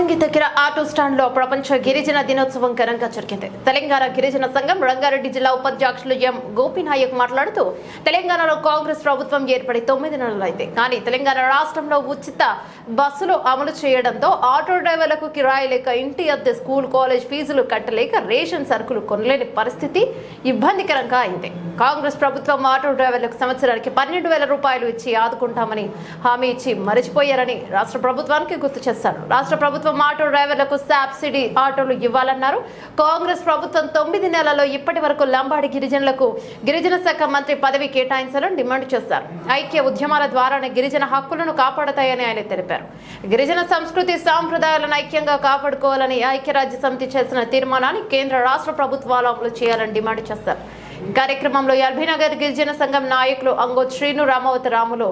యాసంగి దగ్గర auto stand లో ప్రపంచ గిరిజన దినోత్సవం ఘనంగా జరిగింది. తెలంగాణ గిరిజన సంఘం రంగారెడ్డి జిల్లా ఉపాధ్యక్షులు ఎం గోపినాయక్ మాట్లాడుతూ తెలంగాణలో కాంగ్రెస్ ప్రభుత్వం ఏర్పడి 9 నెలలైంది. కానీ తెలంగాణ రాష్ట్రంలో ఉచిత బస్సులు అమలు చేయడంతో ఆటో డ్రైవర్లకు కిరాయి లేక ఇంటి అద్దె, స్కూల్ కాలేజ్ ఫీజులు కట్టలేక రేషన్ సరుకులు కొనలేని పరిస్థితి ఇబ్బందికరంగా అయింది. కాంగ్రెస్ ప్రభుత్వం ఆటో డ్రైవర్లకు సంవత్సరానికి 12,000 రూపాయలు ఇచ్చి ఆదుకుంటామని హామీ ఇచ్చి మరిచిపోయారని రాష్ట్ర ప్రభుత్వానికి గుర్తు చేశారు. రాష్ట్ర ప్రభుత్వం ఆటో డ్రైవర్లకు సబ్సిడీ ఆటోలు ఇవ్వాలన్నారు. కాంగ్రెస్ ప్రభుత్వం 9 నెలల్లో ఇప్పటి వరకు లంబాడి గిరిజనులకు గిరిజన శాఖ మంత్రి పదవి కేటాయించాలని డిమాండ్ చేశారు. ఐక్య ఉద్యమాల ద్వారానే గిరిజన హక్కులను కాపాడతాయని ఆయన తెలిపారు. గిరిజన సంస్కృతి సాంప్రదాయాలను ఐక్యంగా కాపాడుకోవాలని ఐక్యరాజ్య సమితి చేసిన తీర్మానాన్ని కేంద్ర రాష్ట్ర ప్రభుత్వాలు అమలు చేయాలని డిమాండ్ చేశారు. కార్యక్రమంలో ఎల్బీనగర్ గిరిజన సంఘం నాయకులు అంగోత్ శ్రీను, రామవతి రాములు,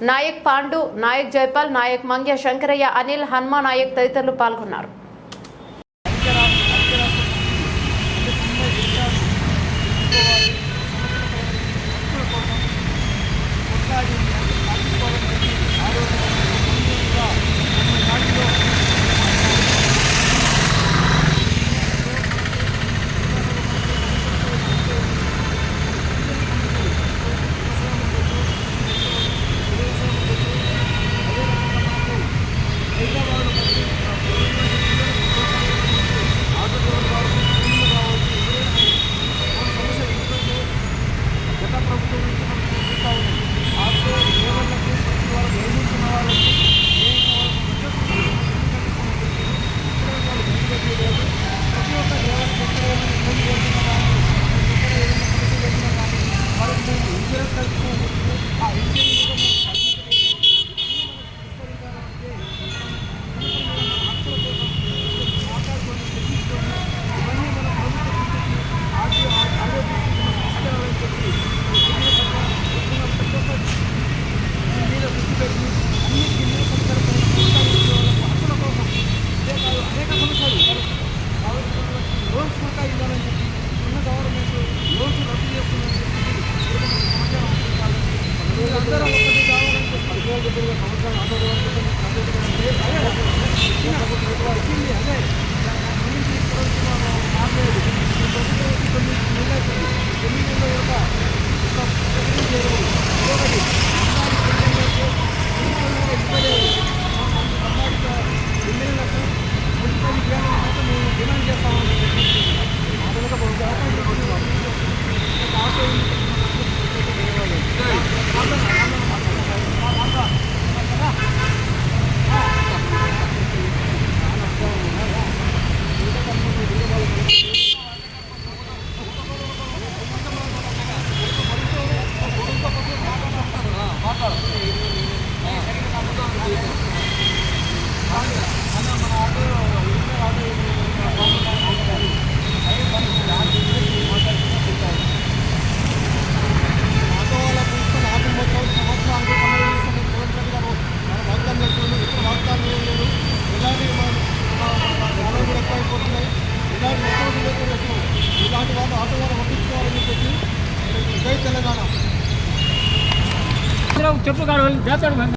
నాయక్ పాండు, నాయక్ జైపాల్, నాయక్ మంగ్య శంకరయ్య, అనిల్, హన్మా నాయక్ తదితరులు పాల్గొన్నారు. ఇలాంటి వాళ్ళు ఆటో వాళ్ళు పంపించుకోవాలని చెప్పి జై తెలంగాణ చెప్పు